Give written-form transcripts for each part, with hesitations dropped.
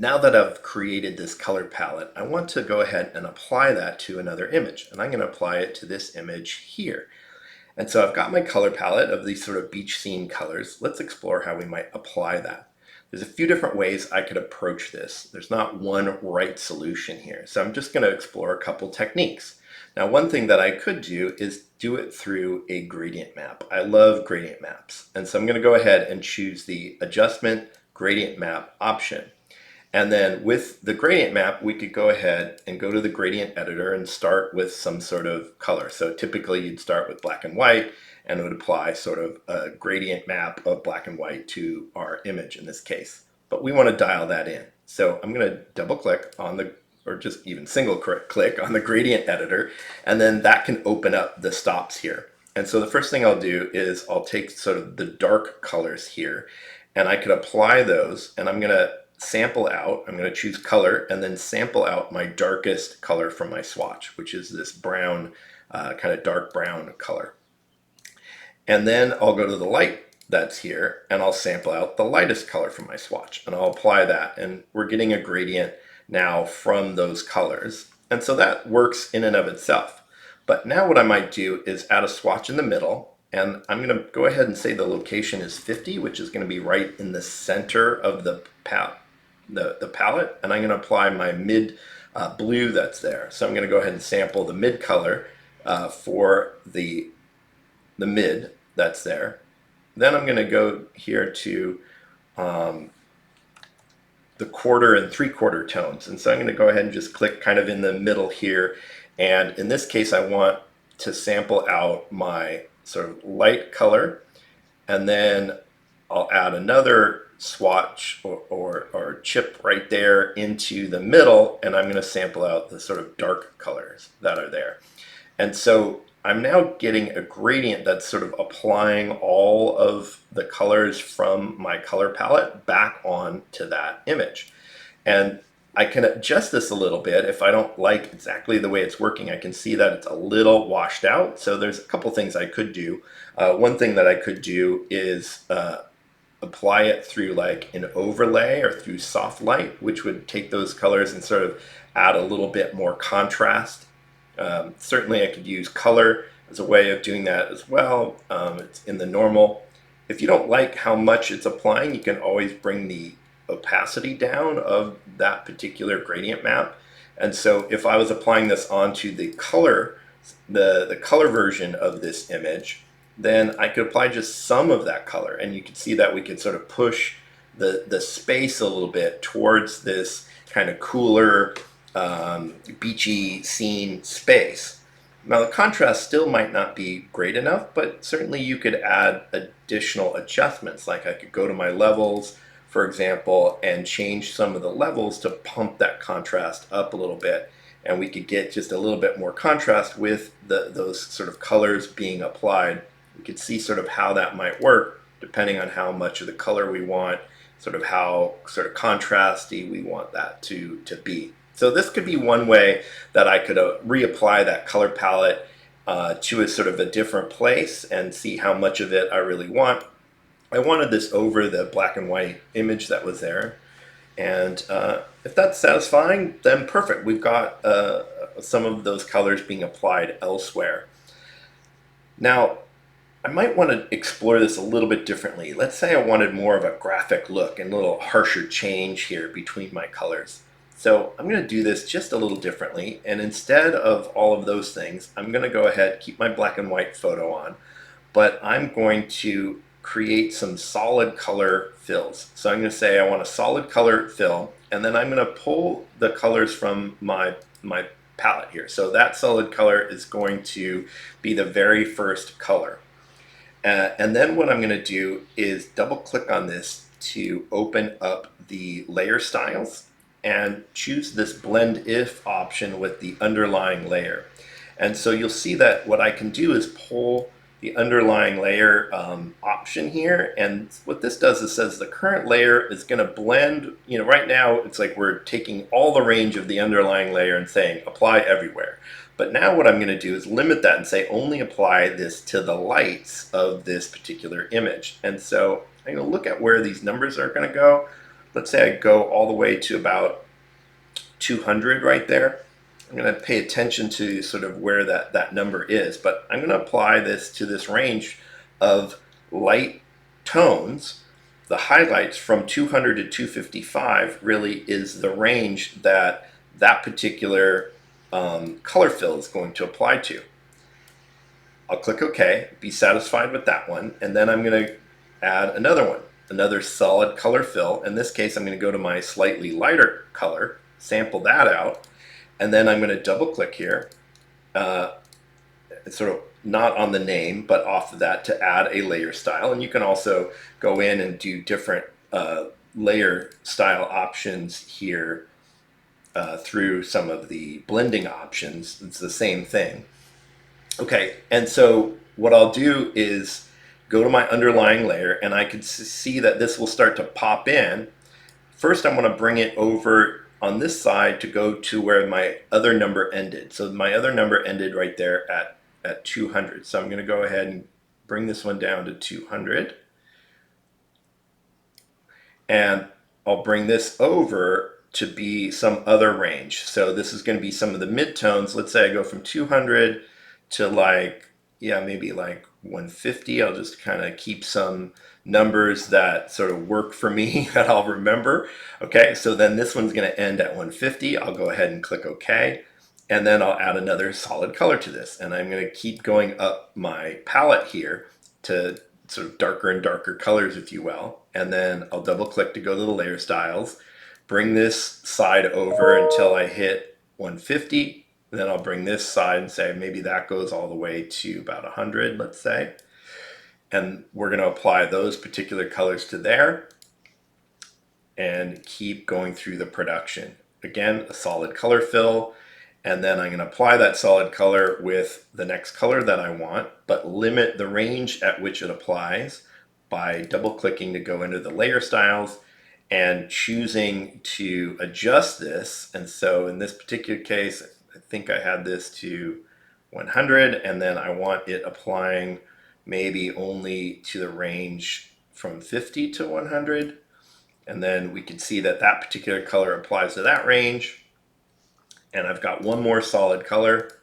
now that I've created this color palette, I want to go ahead and apply that to another image. And I'm going to apply it to this image here. And so I've got my color palette of these sort of beach scene colors. Let's explore how we might apply that. There's a few different ways I could approach this. There's not one right solution here. So I'm just going to explore a couple techniques. Now, one thing that I could do is do it through a gradient map. I love gradient maps. And so I'm going to go ahead and choose the adjustment gradient map option. And then with the gradient map, we could go ahead and go to the gradient editor and start with some sort of color. So typically you'd start with black and white and it would apply sort of a gradient map of black and white to our image in this case. But we want to dial that in. So I'm going to double click on the, or just even single click on the gradient editor, and then that can open up the stops here. And so the first thing I'll do is I'll take sort of the dark colors here and I could apply those, and I'm going to sample out, I'm going to choose color and then sample out my darkest color from my swatch, which is this brown, kind of dark brown color. And then I'll go to the light that's here and I'll sample out the lightest color from my swatch and I'll apply that, and we're getting a gradient now from those colors. And so that works in and of itself. But now what I might do is add a swatch in the middle, and I'm going to go ahead and say the location is 50, which is going to be right in the center of the palette. And I'm going to apply my mid blue that's there. So I'm going to go ahead and sample the mid color for the mid that's there. Then I'm going to go here to the 1/4 and 3/4 tones. And so I'm going to go ahead and just click kind of in the middle here. And in this case, I want to sample out my sort of light color. And then I'll add another swatch or chip right there into the middle, and I'm going to sample out the sort of dark colors that are there. And so I'm now getting a gradient that's sort of applying all of the colors from my color palette back on to that image. And I can adjust this a little bit. If I don't like exactly the way it's working, I can see that it's a little washed out. So there's a couple things I could do. One thing that I could do is apply it through like an overlay or through soft light, which would take those colors and sort of add a little bit more contrast. Certainly I could use color as a way of doing that as well. It's in the normal. If you don't like how much it's applying, you can always bring the opacity down of that particular gradient map. And so if I was applying this onto the color, the color version of this image, then I could apply just some of that color, and you can see that we could sort of push the space a little bit towards this kind of cooler, beachy scene space. Now the contrast still might not be great enough, but certainly you could add additional adjustments. Like I could go to my levels, for example, and change some of the levels to pump that contrast up a little bit. And we could get just a little bit more contrast with those sort of colors being applied. We could see sort of how that might work depending on how much of the color we want, sort of how sort of contrasty we want that to be. So this could be one way that I could reapply that color palette to a sort of a different place and see how much of it I really want. I wanted this over the black and white image that was there. And if that's satisfying, then perfect. We've got some of those colors being applied elsewhere. Now, I might want to explore this a little bit differently. Let's say I wanted more of a graphic look and a little harsher change here between my colors. So I'm going to do this just a little differently, and instead of all of those things, I'm going to go ahead, keep my black and white photo on, but I'm going to create some solid color fills. So I'm going to say I want a solid color fill, and then I'm going to pull the colors from my palette here. So that solid color is going to be the very first color. And then what I'm going to do is double click on this to open up the layer styles and choose this blend if option with the underlying layer. And so you'll see that what I can do is pull the underlying layer option here, and what this does is says the current layer is going to blend. Right now it's like we're taking all the range of the underlying layer and saying apply everywhere. But now what I'm going to do is limit that and say only apply this to the lights of this particular image. And so I'm going to look at where these numbers are going to go. let's say I go all the way to about 200 right there. I'm going to pay attention to sort of where that number is, but I'm going to apply this to this range of light tones. The highlights from 200 to 255 really is the range that that particular color fill is going to apply to. I'll click OK, be satisfied with that one, and then I'm going to add another one, another solid color fill. In this case, I'm going to go to my slightly lighter color, sample that out, and then I'm going to double click here. It's sort of not on the name, but off of that to add a layer style. And you can also go in and do different layer style options here through some of the blending options. It's the same thing. Okay, and so what I'll do is go to my underlying layer, and I can see that this will start to pop in. First, I'm going to bring it over on this side to go to where my other number ended. So my other number ended right there at 200. So I'm going to go ahead and bring this one down to 200. And I'll bring this over to be some other range. So this is going to be some of the midtones. Let's say I go from 200 to like, yeah, maybe like 150. I'll just kind of keep some numbers that sort of work for me that I'll remember. Okay, so then this one's going to end at 150. I'll go ahead and click OK. And then I'll add another solid color to this. And I'm going to keep going up my palette here to sort of darker and darker colors, if you will. And then I'll double click to go to the layer styles, bring this side over until I hit 150. Then I'll bring this side and say maybe that goes all the way to about 100, let's say. And we're going to apply those particular colors to there and keep going through the production. Again, a solid color fill, and then I'm going to apply that solid color with the next color that I want, but limit the range at which it applies by double clicking to go into the layer styles and choosing to adjust this. And so in this particular case, I think I had this to 100, and then I want it applying maybe only to the range from 50 to 100. And then we can see that that particular color applies to that range. And I've got one more solid color.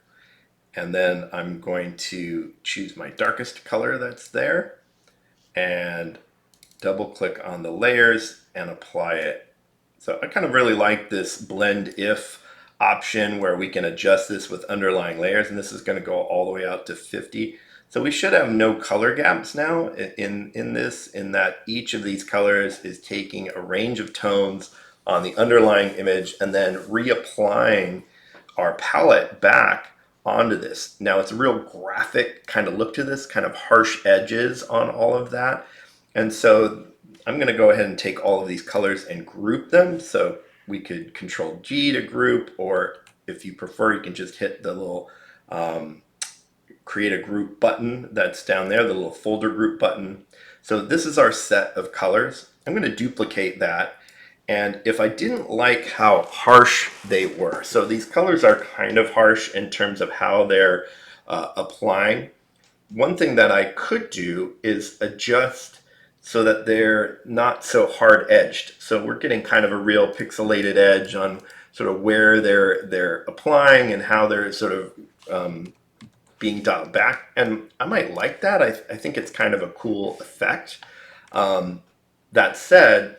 And then I'm going to choose my darkest color that's there and double click on the layers and apply it. So I kind of really like this blend if option where we can adjust this with underlying layers, and this is going to go all the way out to 50. So we should have no color gaps now in this, in that each of these colors is taking a range of tones on the underlying image and then reapplying our palette back onto this. Now it's a real graphic kind of look to this, kind of harsh edges on all of that. And so I'm going to go ahead and take all of these colors and group them. So we could Control G to group, or if you prefer, you can just hit the little create a group button that's down there, the little folder group button. So this is our set of colors. I'm going to duplicate that. And if I didn't like how harsh they were, so these colors are kind of harsh in terms of how they're applying. One thing that I could do is adjust so that they're not so hard edged. So we're getting kind of a real pixelated edge on sort of where they're applying and how they're sort of being dialed back. And I might like that. I think it's kind of a cool effect. That said,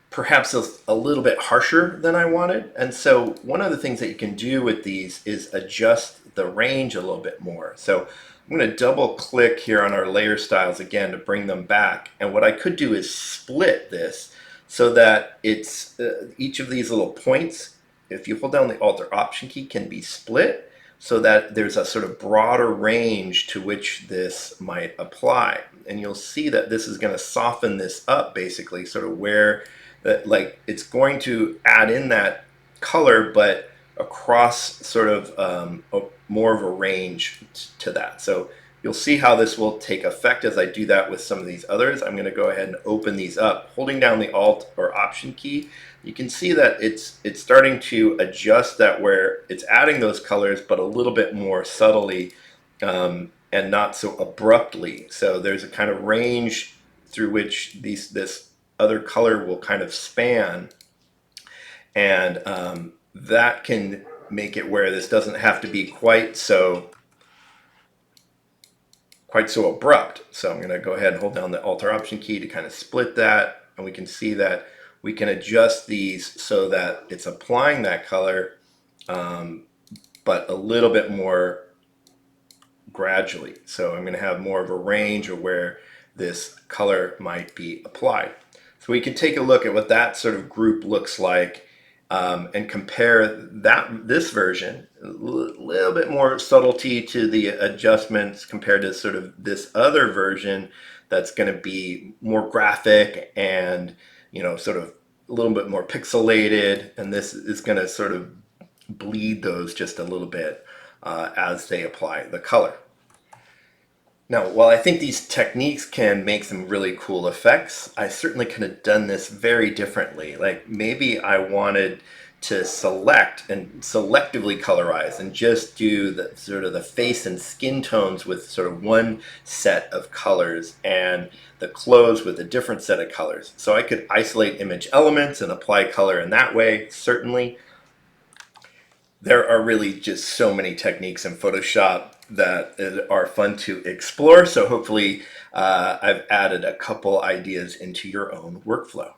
perhaps a little bit harsher than I wanted. And so one of the things that you can do with these is adjust the range a little bit more. So I'm going to double click here on our layer styles again to bring them back. And what I could do is split this so that it's each of these little points, if you hold down the Alt or Option key, can be split so that there's a sort of broader range to which this might apply. And you'll see that this is going to soften this up basically, sort of where that, like, it's going to add in that color, but across sort of more of a range to that. So you'll see how this will take effect as I do that with some of these others. I'm going to go ahead and open these up. Holding down the Alt or Option key, you can see that it's starting to adjust that where it's adding those colors, but a little bit more subtly and not so abruptly. So there's a kind of range through which this other color will kind of span, and that can make it where this doesn't have to be quite so abrupt. So I'm going to go ahead and hold down the Alt or Option key to kind of split that, and we can see that we can adjust these so that it's applying that color, but a little bit more gradually. So I'm going to have more of a range of where this color might be applied. So we can take a look at what that sort of group looks like, and compare this version, a little bit more subtlety to the adjustments compared to sort of this other version that's going to be more graphic and, sort of a little bit more pixelated, and this is going to sort of bleed those just a little bit as they apply the color. Now, while I think these techniques can make some really cool effects, I certainly could have done this very differently. Like maybe I wanted to select and selectively colorize and just do the sort of the face and skin tones with sort of one set of colors and the clothes with a different set of colors. So I could isolate image elements and apply color in that way, certainly. There are really just so many techniques in Photoshop that are fun to explore. So hopefully I've added a couple ideas into your own workflow.